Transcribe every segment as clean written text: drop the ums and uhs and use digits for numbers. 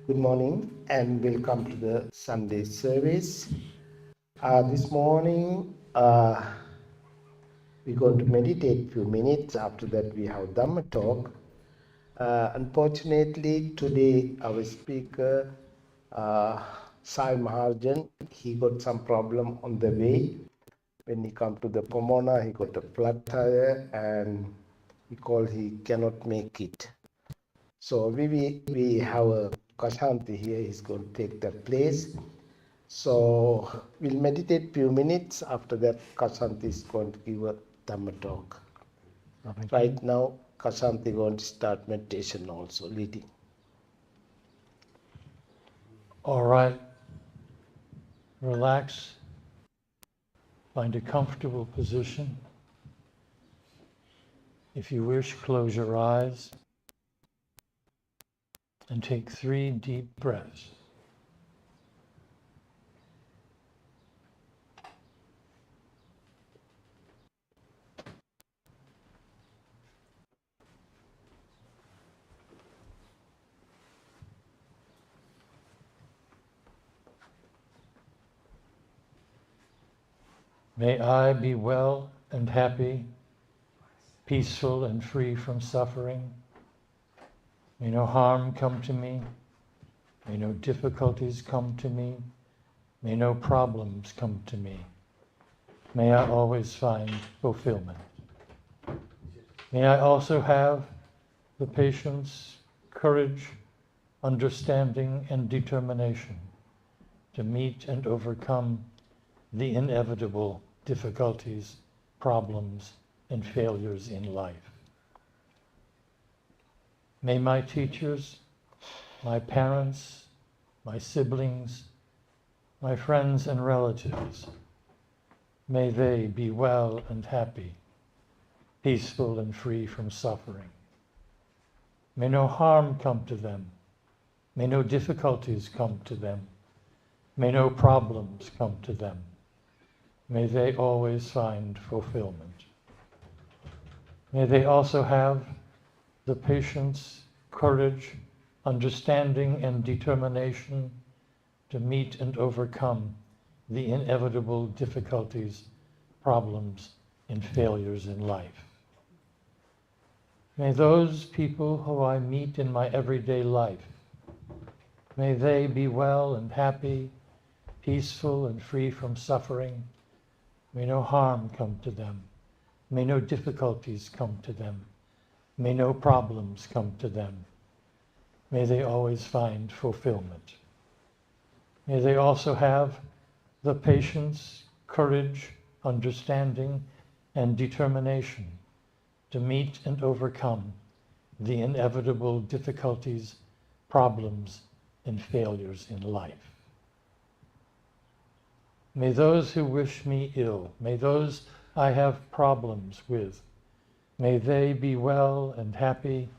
Good morning and welcome to the Sunday service. This morning we're going to meditate a few minutes. After that we have Dhamma talk. Unfortunately today our speaker Sai Maharjan, he got some problem on the way. When he come to the Pomona, he got a flat tire and he cannot make it. So we have a Kashanti here, he's going to take that place. So we'll meditate few minutes. After that, Kashanti is going to give a Dhamma talk. Right now, Kashanti is going to start meditation also, leading. All right. Relax. Find a comfortable position. If you wish, close your eyes and take 3 deep breaths. May I be well and happy, peaceful and free from suffering. May no harm come to me. May no difficulties come to me. May no problems come to me. May I always find fulfillment. May I also have the patience, courage, understanding, and determination to meet and overcome the inevitable difficulties, problems, and failures in life. May my teachers, my parents, my siblings, my friends and relatives, may they be well and happy, peaceful and free from suffering. May no harm come to them. May no difficulties come to them. May no problems come to them. May they always find fulfillment. May they also have the patience, courage, understanding, and determination to meet and overcome the inevitable difficulties, problems, and failures in life. May those people who I meet in my everyday life, may they be well and happy, peaceful and free from suffering. May no harm come to them. May no difficulties come to them. May no problems come to them. May they always find fulfillment. May they also have the patience, courage, understanding, and determination to meet and overcome the inevitable difficulties, problems, and failures in life. May those who wish me ill, may those I have problems with, may they be well and happy,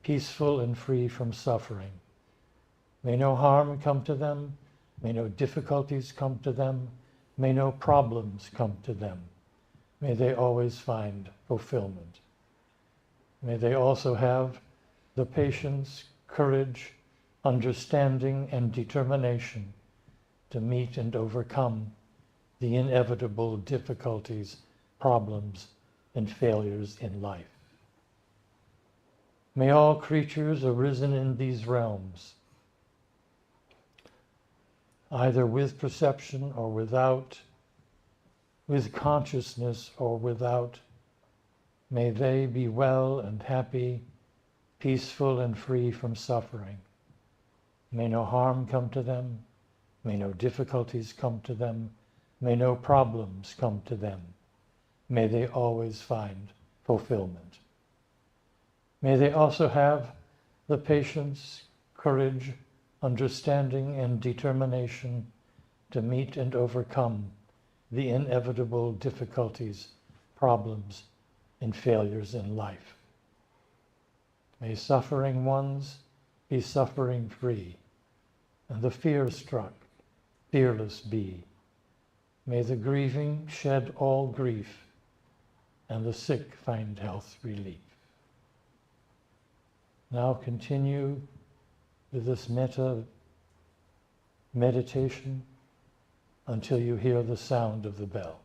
peaceful and free from suffering. May no harm come to them, may no difficulties come to them, may no problems come to them. May they always find fulfillment. May they also have the patience, courage, understanding, and determination to meet and overcome the inevitable difficulties, problems, and failures in life. May all creatures arisen in these realms, either with perception or without, with consciousness or without, may they be well and happy, peaceful and free from suffering. May no harm come to them. May no difficulties come to them. May no problems come to them. May they always find fulfillment. May they also have the patience, courage, understanding, and determination to meet and overcome the inevitable difficulties, problems, and failures in life. May suffering ones be suffering free, and the fear-struck fearless be. May the grieving shed all grief, and the sick find health relief. Now continue with this metta meditation until you hear the sound of the bell.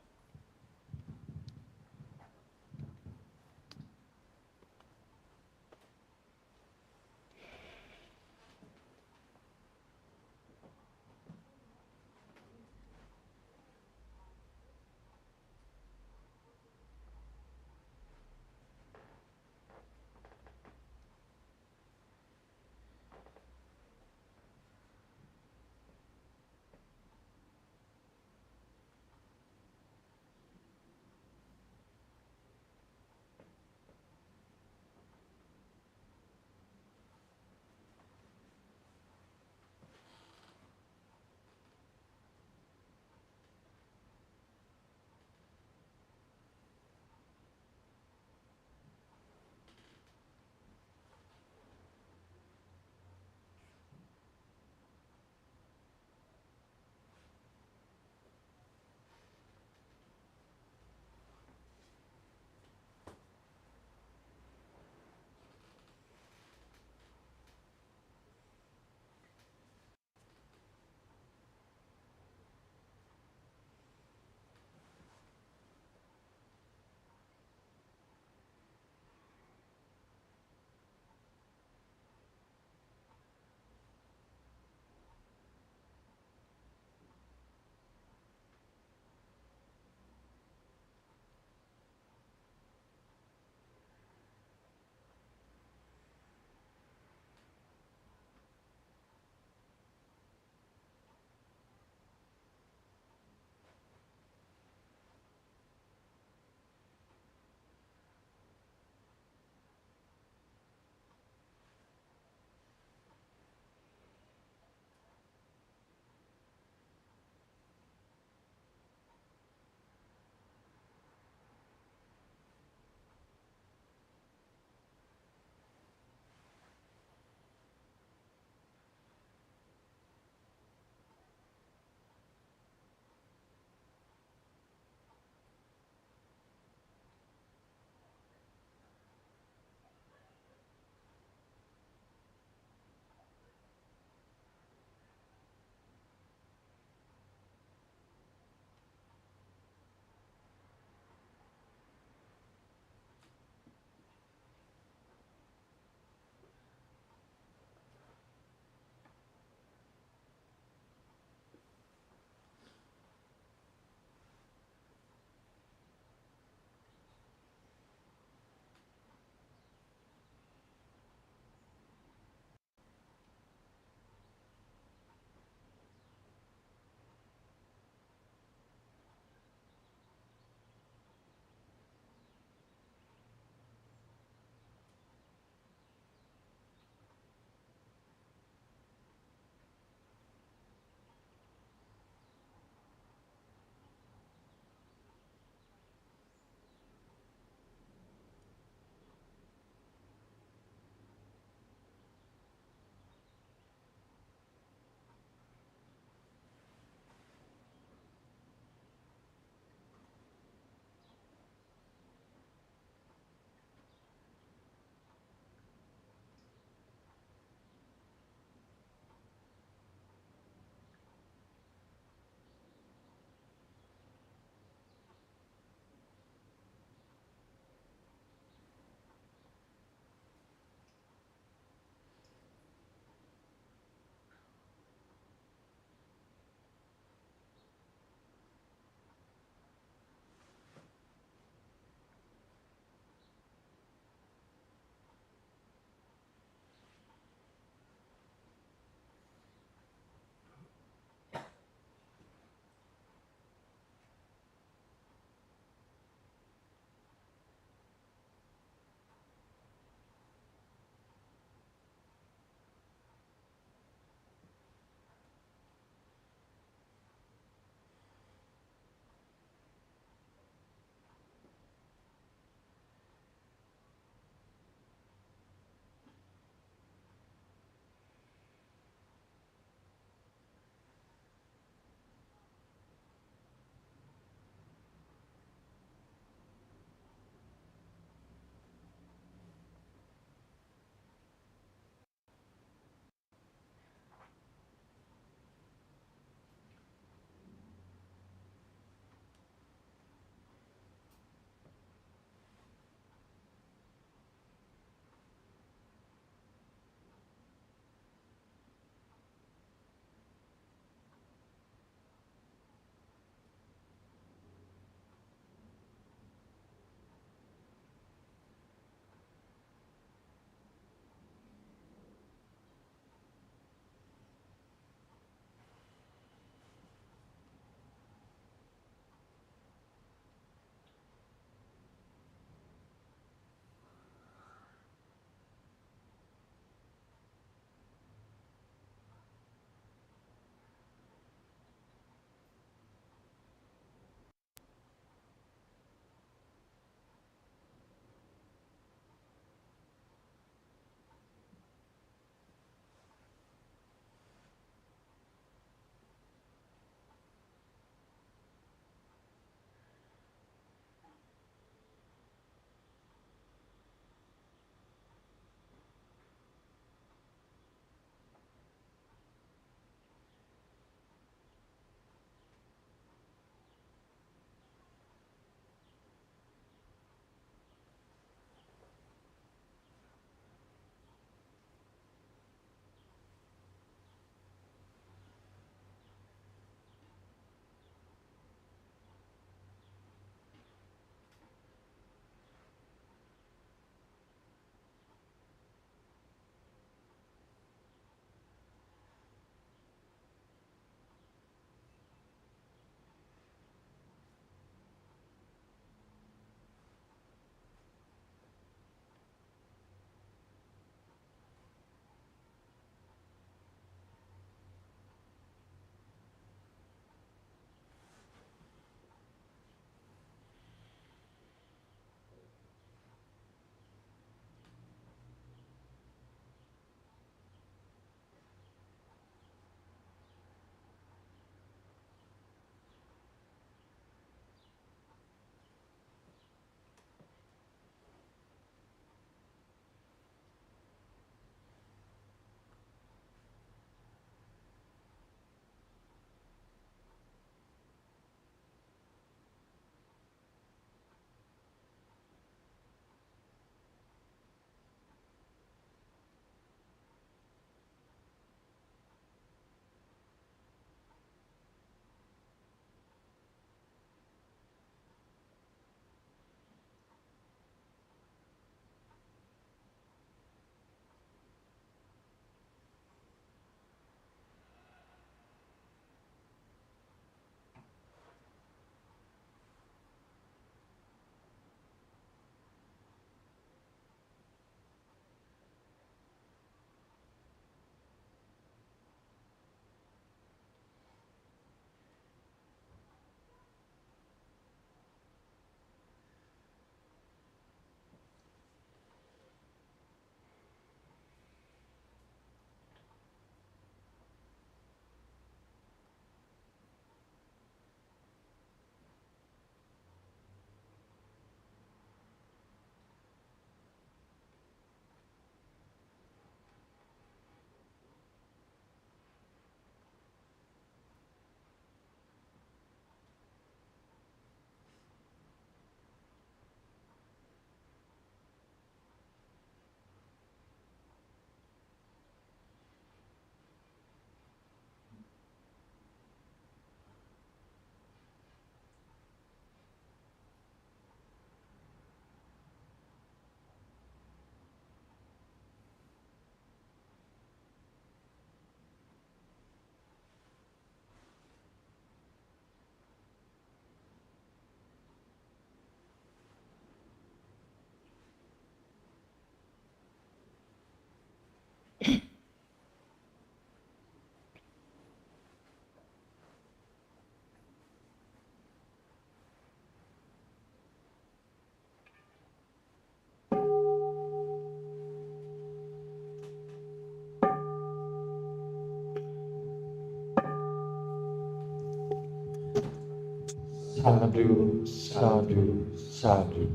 Sadhu, sadhu, sadhu.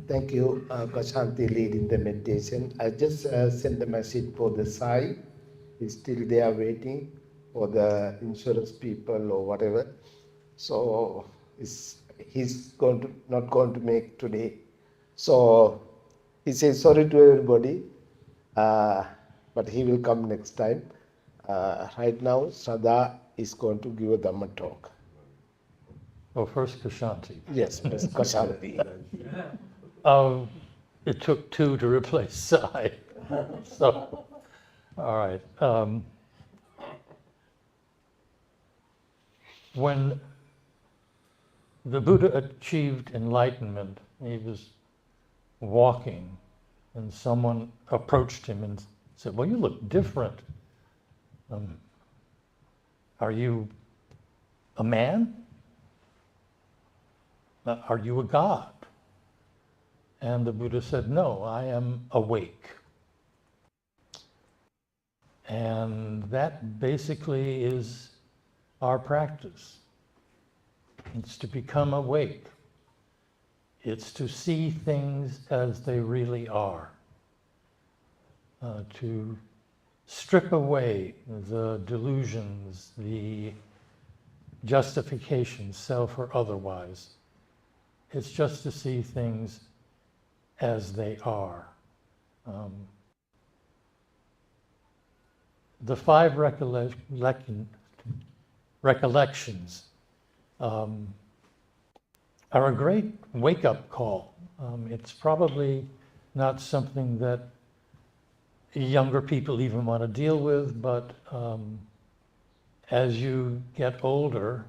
Thank you, Kashanti, leading the meditation. I just sent the message for the Sai. He's still there waiting for the insurance people or whatever. So he's not going to make today. So he says sorry to everybody, but he will come next time. Right now, Sada is going to give a Dhamma talk. Well, first Kashanti. Yes, Ms. Kashanti. It took two to replace Sai. So, all right. When the Buddha achieved enlightenment, he was walking, and someone approached him and said, "Well, you look different. Are you a man? Are you a god?" And the Buddha said, "No, I am awake." And that basically is our practice. It's to become awake. It's to see things as they really are. To strip away the delusions, the justifications, self or otherwise. It's just to see things as they are. The five recollections are a great wake-up call. It's probably not something that younger people even want to deal with, but as you get older,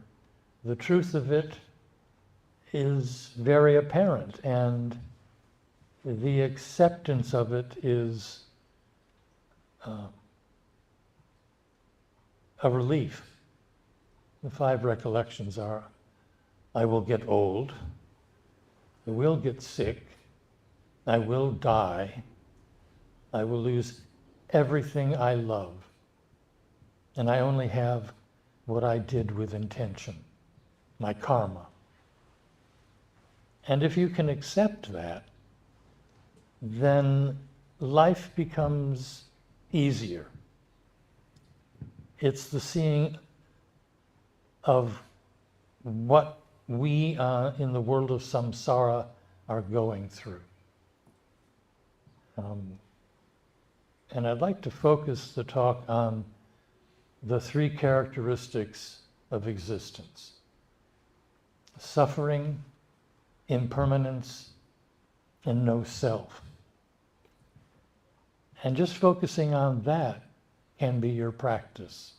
the truth of it is very apparent, and the acceptance of it is a relief. The five recollections are: I will get old, I will get sick, I will die, I will lose everything I love, and I only have what I did with intention, my karma. And if you can accept that, then life becomes easier. It's the seeing of what we in the world of samsara are going through. And I'd like to focus the talk on the three characteristics of existence: suffering, impermanence, and no self. And just focusing on that can be your practice.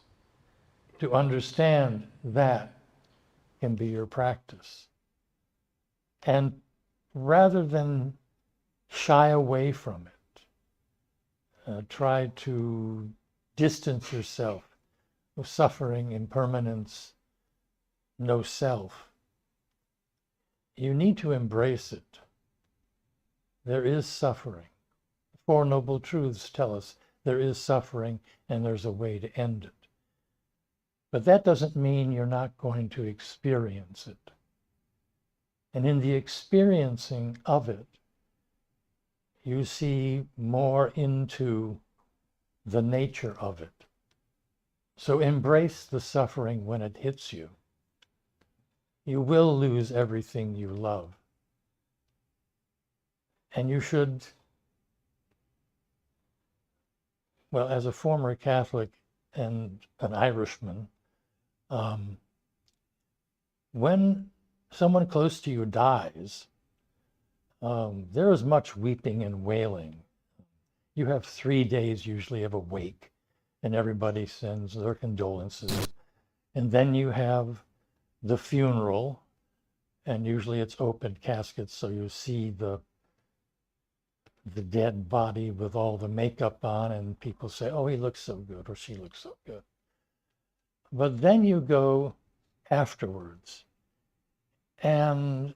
To understand that can be your practice. And rather than shy away from it, try to distance yourself of suffering, impermanence, no self. You need to embrace it. There is suffering. The Four Noble Truths tell us there is suffering and there's a way to end it. But that doesn't mean you're not going to experience it. And in the experiencing of it, you see more into the nature of it. So embrace the suffering when it hits you. You will lose everything you love. And you should, well, as a former Catholic and an Irishman, when someone close to you dies, there is much weeping and wailing. You have 3 days usually of a wake, and everybody sends their condolences. And then you have the funeral, and usually it's open caskets, so you see the dead body with all the makeup on, and people say, "Oh, he looks so good," or "She looks so good." But then you go afterwards, and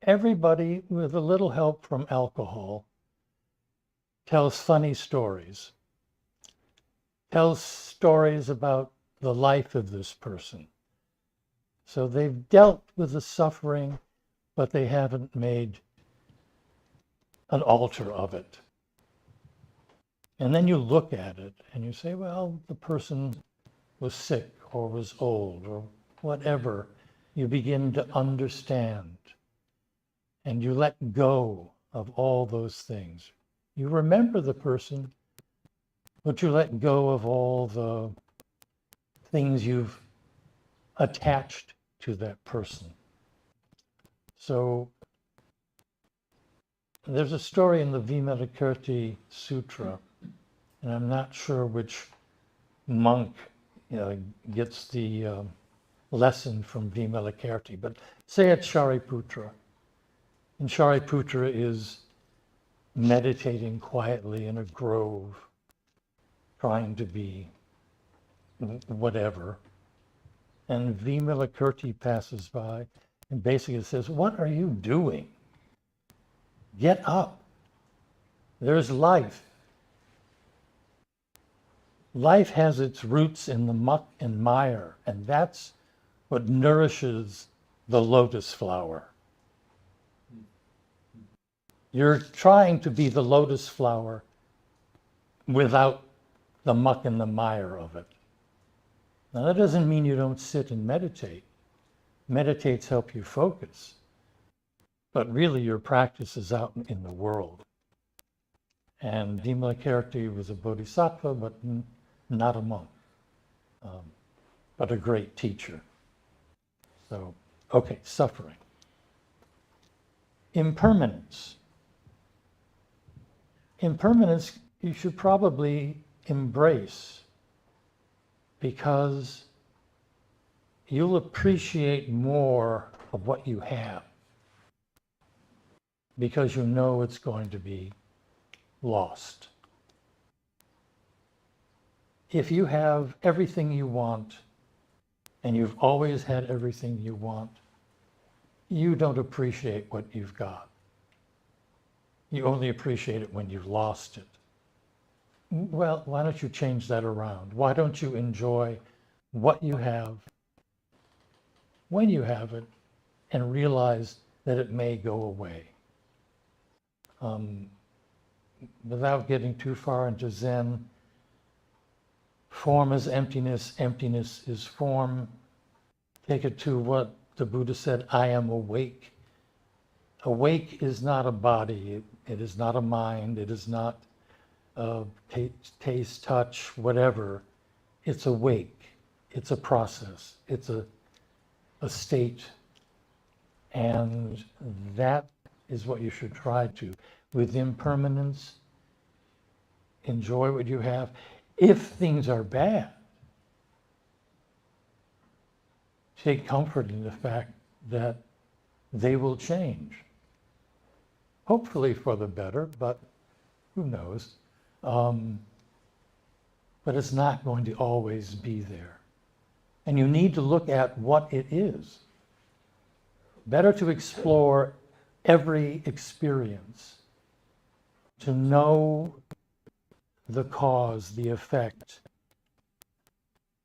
everybody, with a little help from alcohol, tells funny stories, tells stories about the life of this person, So they've dealt with the suffering, but they haven't made an altar of it. And then you look at it and you say, well, the person was sick or was old or whatever. You begin to understand and you let go of all those things. You remember the person, but you let go of all the things you've attached to that person. So there's a story in the Vimalakirti Sutra, and I'm not sure which monk gets the lesson from Vimalakirti, but say it's Shariputra. And Shariputra is meditating quietly in a grove, trying to be whatever. And Vimalakirti passes by and basically says, "What are you doing? Get up. There's life. Life has its roots in the muck and mire, and that's what nourishes the lotus flower. You're trying to be the lotus flower without the muck and the mire of it." Now, that doesn't mean you don't sit and meditate. Meditates help you focus. But really, your practice is out in the world. And Vimalakirti was a bodhisattva, but not a monk, but a great teacher. So, okay, suffering. Impermanence. Impermanence you should probably embrace, because you'll appreciate more of what you have, because you know it's going to be lost. If you have everything you want, and you've always had everything you want, you don't appreciate what you've got. You only appreciate it when you've lost it. Well, why don't you change that around? Why don't you enjoy what you have when you have it and realize that it may go away? Without getting too far into Zen, form is emptiness, emptiness is form. Take it to what the Buddha said, I am awake. Awake is not a body, it is not a mind, it is not taste, touch, whatever. It's awake, it's a process, it's a state. And that is what you should try to. With impermanence, enjoy what you have. If things are bad, take comfort in the fact that they will change. Hopefully for the better, but who knows? But it's not going to always be there. And you need to look at what it is. Better to explore every experience, to know the cause, the effect,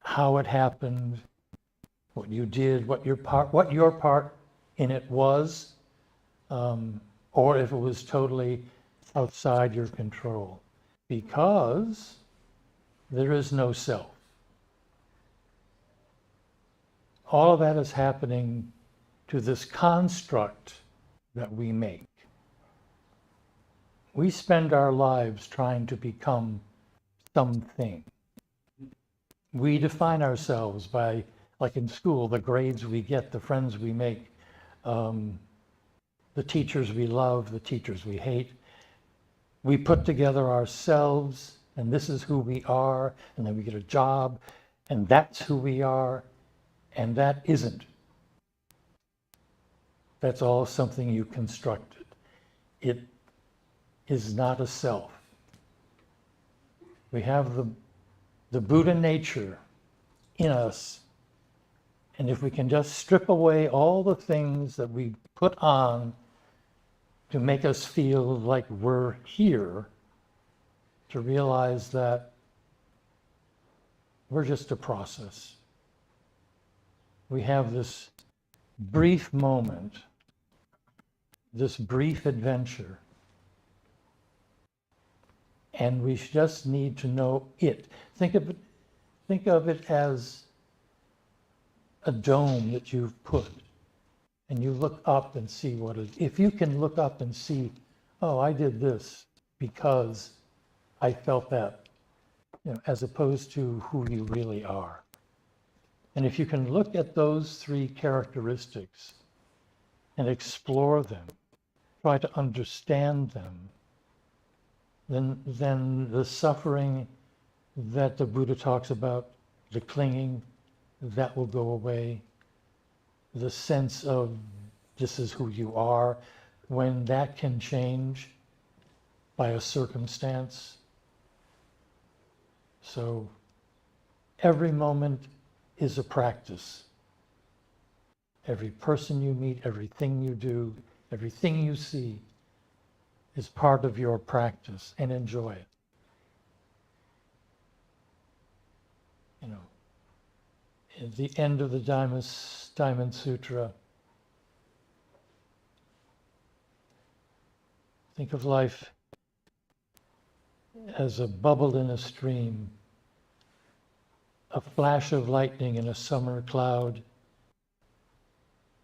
how it happened, what you did, what your part in it was, or if it was totally outside your control. Because there is no self. All of that is happening to this construct that we make. We spend our lives trying to become something. We define ourselves by, like in school, the grades we get, the friends we make, the teachers we love, the teachers we hate. We put together ourselves, and this is who we are, and then we get a job, and that's who we are, and that isn't. That's all something you constructed. It is not a self. We have the Buddha nature in us, and if we can just strip away all the things that we put on to make us feel like we're here, to realize that we're just a process. we have this brief moment, this brief adventure, and we just need to know it. Think of it as a dome that you've put, and you look up and see what it. If you can look up and see, oh, I did this because I felt that, as opposed to who you really are. And if you can look at those three characteristics and explore them, try to understand them, then the suffering that the Buddha talks about, the clinging, that will go away. The sense of this is who you are, when that can change by a circumstance. So every moment is a practice. Every person you meet, everything you do, everything you see is part of your practice, and enjoy it. At the end of the Diamond Sutra, think of life as a bubble in a stream, a flash of lightning in a summer cloud,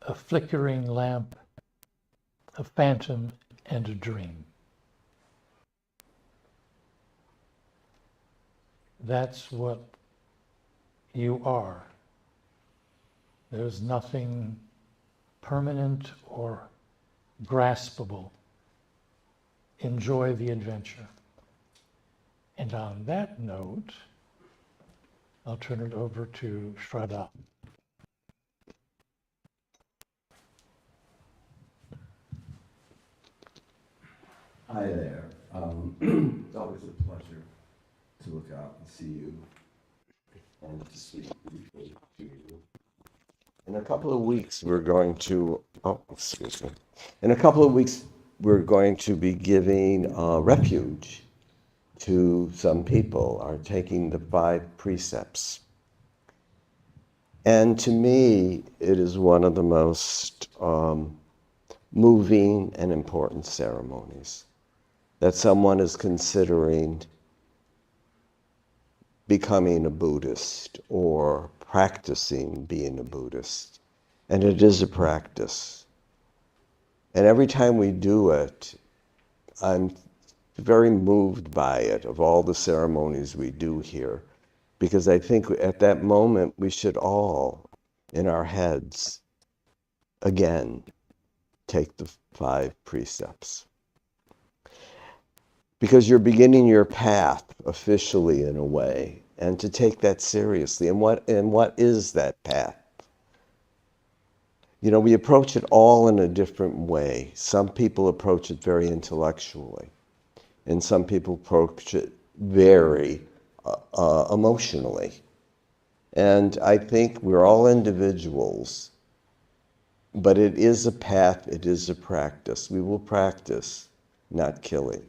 a flickering lamp, a phantom, and a dream. That's what you are. There's nothing permanent or graspable. Enjoy the adventure. And on that note, I'll turn it over to Shraddha. Hi there. It's always a pleasure to look out and see you and to speak briefly to you. In a couple of weeks, we're going to, In a couple of weeks, we're going to be giving refuge to some people, are taking the 5 precepts. And to me, it is one of the most moving and important ceremonies that someone is considering becoming a Buddhist or practicing being a Buddhist. And it is a practice. And every time we do it, I'm very moved by it, of all the ceremonies we do here, because I think at that moment we should all, in our heads, again, take the 5 precepts. Because you're beginning your path officially, in a way, and to take that seriously. And what is that path? We approach it all in a different way. Some people approach it very intellectually, and some people approach it very emotionally. And I think we're all individuals, but it is a path, it is a practice. We will practice not killing.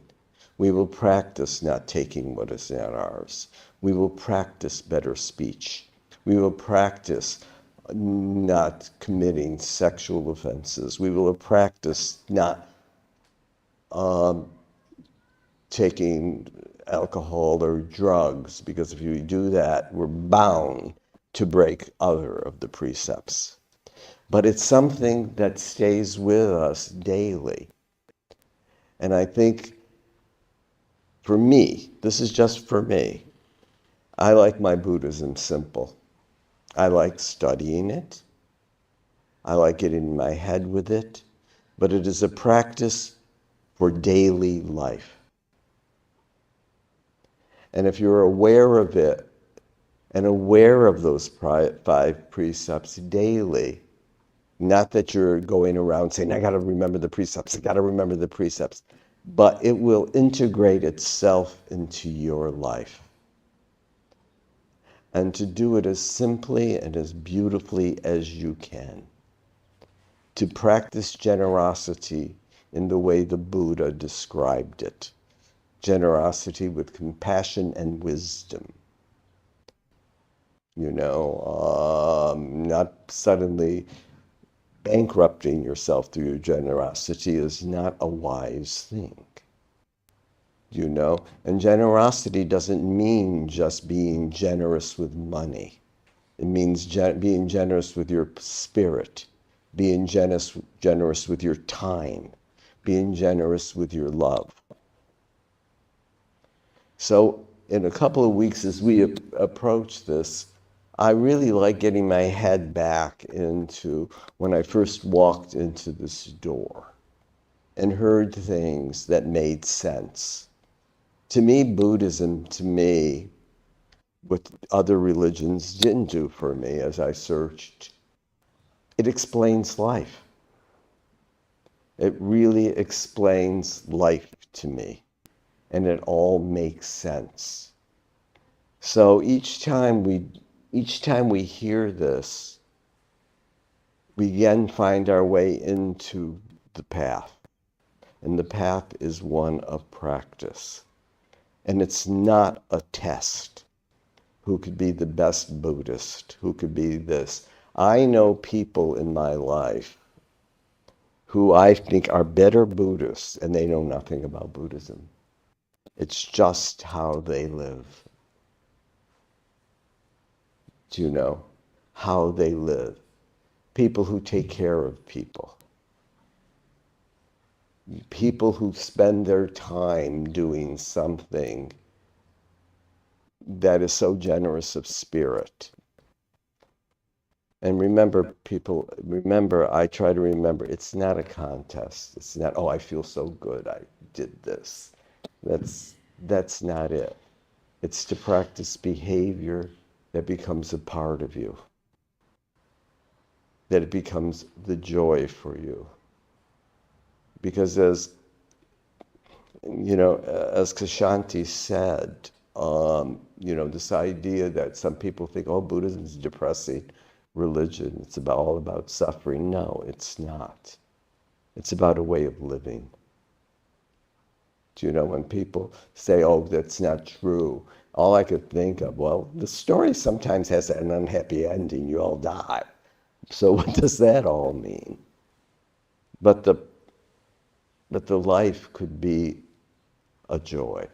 We will practice not taking what is not ours. We will practice better speech. We will practice not committing sexual offenses. We will practice not taking alcohol or drugs, because if you do that, we're bound to break other of the precepts. But it's something that stays with us daily. And I think, for me, this is just for me, I like my Buddhism simple. I like studying it. I like getting in my head with it. But it is a practice for daily life. And if you're aware of it, and aware of those 5 precepts daily, not that you're going around saying, I got to remember the precepts, I got to remember the precepts, but it will integrate itself into your life. And to do it as simply and as beautifully as you can. To practice generosity in the way the Buddha described it. Generosity with compassion and wisdom. Not suddenly bankrupting yourself through your generosity is not a wise thing. And generosity doesn't mean just being generous with money. It means being generous with your spirit, being generous with your time, being generous with your love. So in a couple of weeks as we approach this, I really like getting my head back into when I first walked into this door and heard things that made sense. To me, Buddhism, what other religions didn't do for me as I searched, it explains life. It really explains life to me, and it all makes sense. So each time we hear this, we again find our way into the path. And the path is one of practice. And it's not a test. Who could be the best Buddhist? Who could be this? I know people in my life who I think are better Buddhists, and they know nothing about Buddhism. It's just how they live. Do you know how they live? People who take care of people. People who spend their time doing something that is so generous of spirit. And remember, I try to remember, it's not a contest. It's not, oh, I feel so good, I did this. That's not it. It's to practice behavior that becomes a part of you, that it becomes the joy for you. Because as Kashanti said, this idea that some people think, oh, Buddhism is a depressing religion. It's all about suffering. No, it's not. It's about a way of living. When people say, oh, that's not true, all I could think of, well, the story sometimes has an unhappy ending. You all die. So what does that all mean? But the life could be a joy.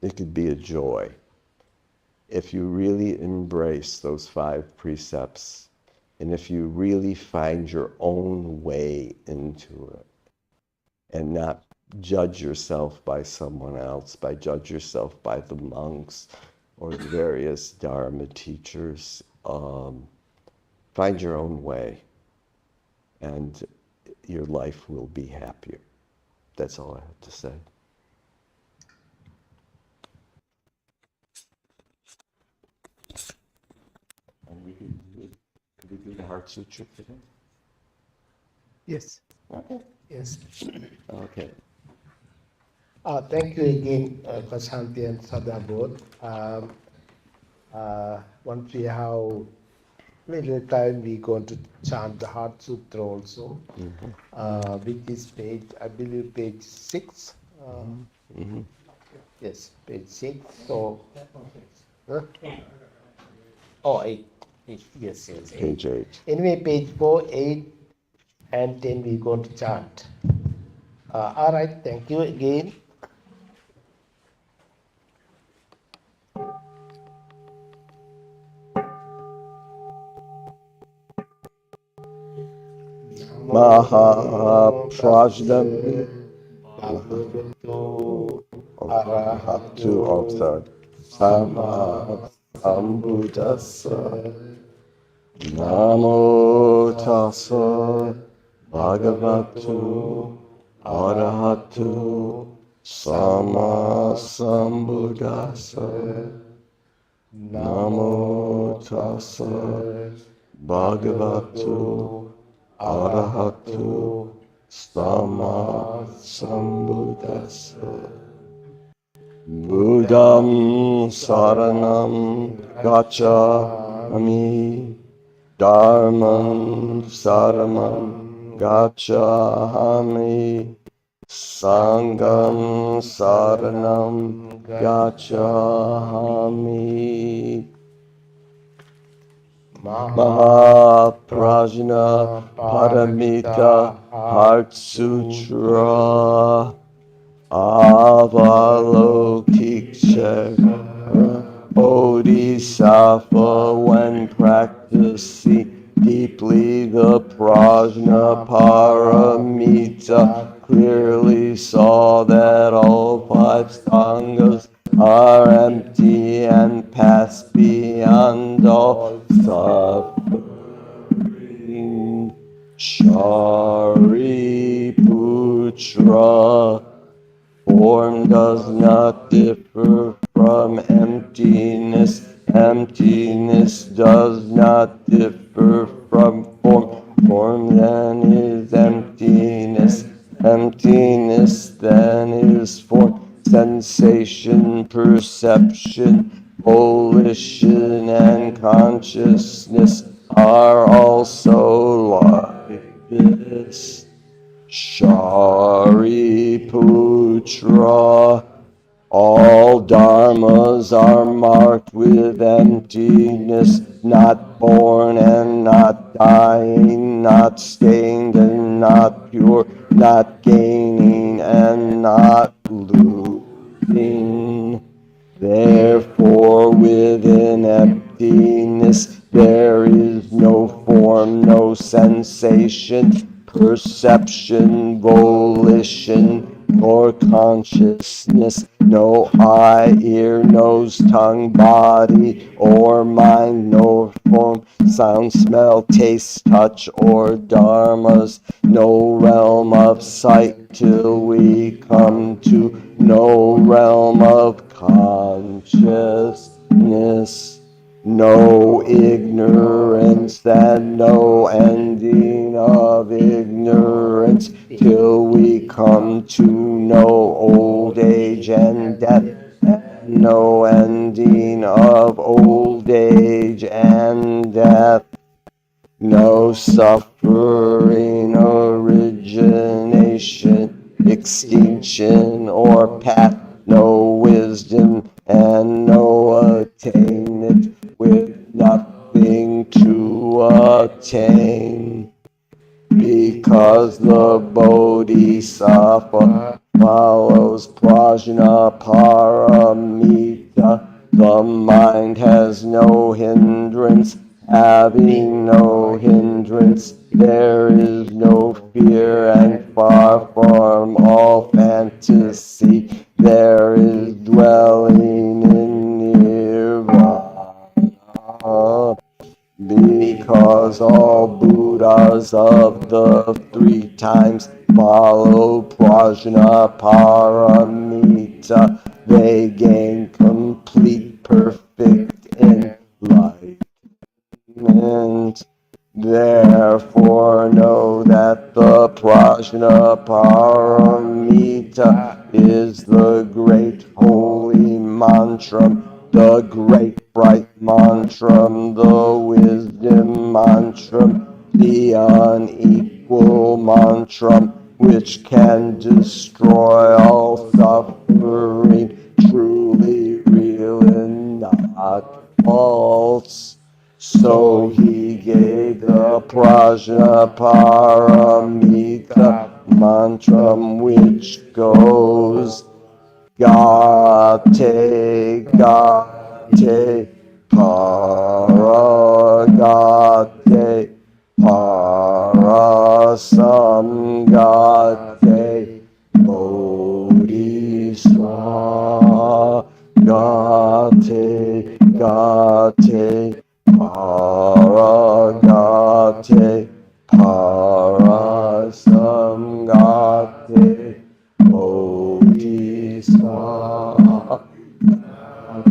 It could be a joy if you really embrace those 5 precepts, and if you really find your own way into it, and not judge yourself by someone else, judge yourself by the monks or the various Dharma teachers. Find your own way, and your life will be happier. That's all I have to say. And could we do the Heart Sutra today? Yes. Okay. Yes. Okay. Thank you again, Kashanti and Sada both. Once we have little time, we're going to chant the Heart Sutra also, which is I believe page 6. Yes, page 6. So, oh, 8. Yes, 8. Page 8. Anyway, page 4, 8, and 10 we're going to chant. All right, thank you again. Mahaprajnam Bhagavato Arahatu Sama Sambuddhassa Namo Tassa Bhagavato Arahatu Sama Sambuddhassa Namo Tassa Bhagavato Arahatu Sama Sambuddhassa Buddham Saranam Gacchami Dharmam Saranam Gacchami Sangham Saranam Gacchami Mahaprajna Paramita Heart Sutra Avalokiteshvara Bodhisattva, when practicing deeply the prajna paramita, clearly saw that all five sanghas are empty and pass beyond all suffering. Shariputra, form does not differ from emptiness. Emptiness does not differ from form. Form then is emptiness. Emptiness then is form. Sensation, perception, volition, and consciousness are also like this. Shariputra, all dharmas are marked with emptiness, not born and not dying, not stained and not pure, not gaining and not losing. Therefore, within emptiness, there is no form, no sensation, perception, volition, or consciousness, no eye, ear, nose, tongue, body, or mind, no form, sound, smell, taste, touch, or dharmas, no realm of sight till we come to no realm of consciousness, no ignorance and no ending of ignorance till we come to no old age and death, and no ending of old age and death. No suffering, origination, extinction, or path, no wisdom, and no attainment, with nothing to attain. Because the Bodhisattva follows prajna paramita, the mind has no hindrance. Having no hindrance, there is no fear, and far from all fantasy, there is dwelling in nirvana. Because all Buddhas of the three times follow prajna paramita, they gain complete, perfect enlightenment. Therefore know that the prajna paramita is the great holy mantra, the great bright mantra, the wisdom mantra, the unequal mantra, which can destroy all suffering, truly real and not false. So he gave the prajna paramita mantra, which goes Gate, Gate, Paragate, Parasamgate, Bodhiswa, Gate, Gate, Paragate, Parasamgate, Bodhiswa,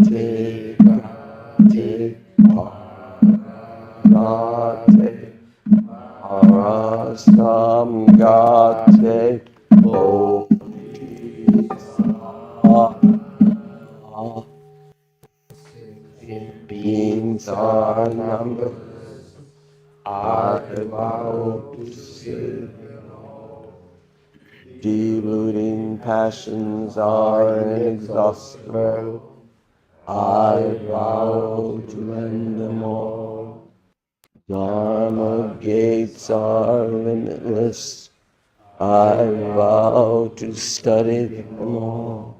Gate, Gate, Paragate, Parasamgate, Bodhiswa. Beings are numbered. I vow to save them all. Deluding passions are inexhaustible. I vow to end them all. Dharma gates are limitless. I vow to study them all.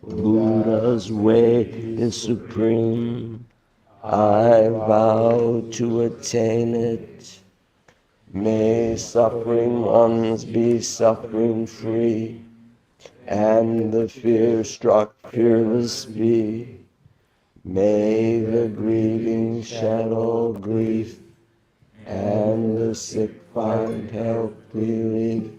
Buddha's way is supreme. I vow to attain it. May suffering ones be suffering free, and the fear-struck fearless be. May the grieving shadow grief, and the sick find health relief.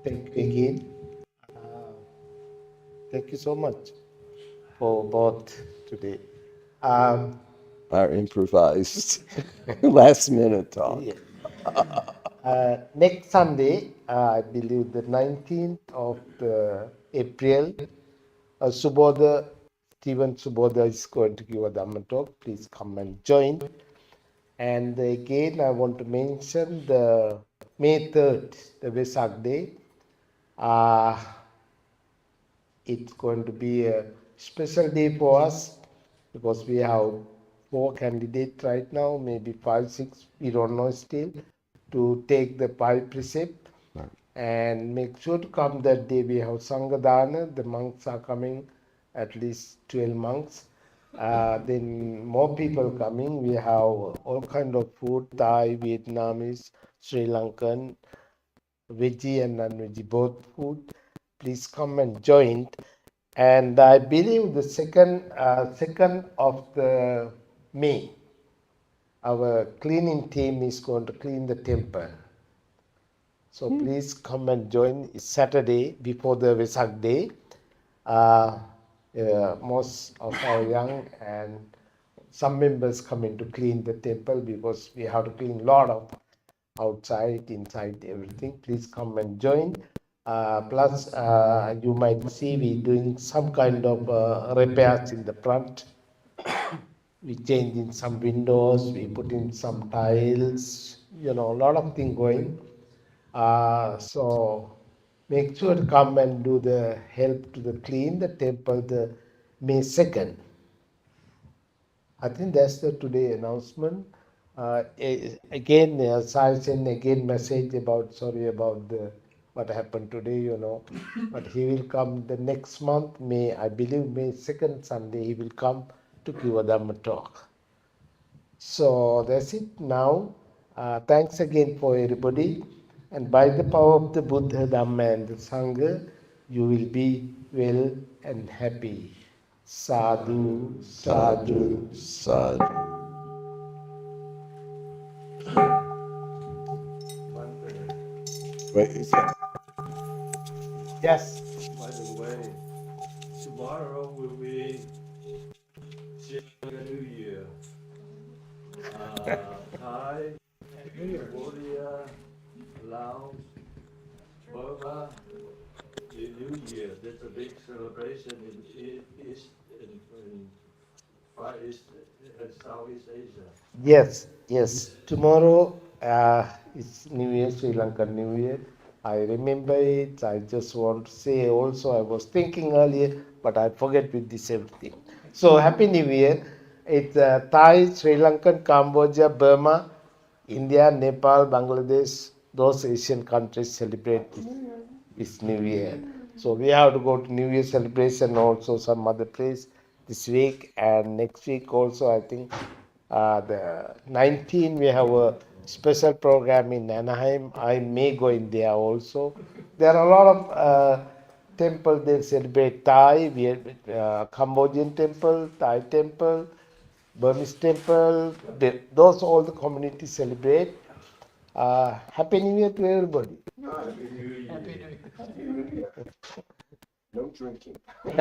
Thank you again. Thank you so much for both today. Our improvised last minute talk. Next Sunday, I believe the 19th of April, Subodha, Stephen Subodha is going to give a Dhamma talk. Please come and join. And again, I want to mention the May 3rd, the Vesak Day. It's going to be a special day for us because we have 4 candidates right now, maybe 5, 6, we don't know still, to take the 5 precept. Right. And make sure to come that day. We have Sanghadana, the monks are coming, at least 12 monks. Then more people coming. We have all kind of food, Thai, Vietnamese, Sri Lankan, veggie and non-veggie, both food. Please come and join. And I believe the second of the May, our cleaning team is going to clean the temple. So please come and join. It's Saturday before the Vesak Day. Most of our young and some members coming to clean the temple because we have to clean a lot of outside, inside, everything. Please come and join. Plus, you might see we doing some kind of repairs in the front. We changing some windows, we put in some tiles, a lot of things going. So make sure to come and do the help to the clean the temple the May 2nd. I think that's the today announcement. Again, Sai sent again message about sorry about the what happened today, but he will come the next month, I believe May 2nd Sunday, he will come to give a Dhamma talk. So that's it now. Thanks again for everybody. And by the power of the Buddha, Dhamma, and the Sangha, you will be well and happy. Sadhu, sadhu, Sadhu. Wait, is that- yes. By the way, tomorrow will be New Year. Thai, Cambodia, Laos, Burma, the New Year. That's a big celebration in East, in Far East and Southeast Asia. Yes, yes. Tomorrow is New Year, Sri Lankan New Year. I remember it. I just want to say also, I was thinking earlier, but I forget with this everything. So, Happy New Year. It's Thai, Sri Lankan, Cambodia, Burma, India, Nepal, Bangladesh, those Asian countries celebrate this New Year. So we have to go to New Year celebration also some other place this week, and next week also I think the 19 we have a special program in Anaheim. I may go in there also. There are a lot of temple they celebrate Thai, Cambodian temple, Thai temple, Burmese temple. Those all the communities celebrate. Happy New Year to everybody. No drinking. Tea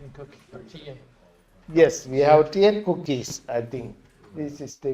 and cookie, or tea and Yes, we have tea and cookies, I think. This is the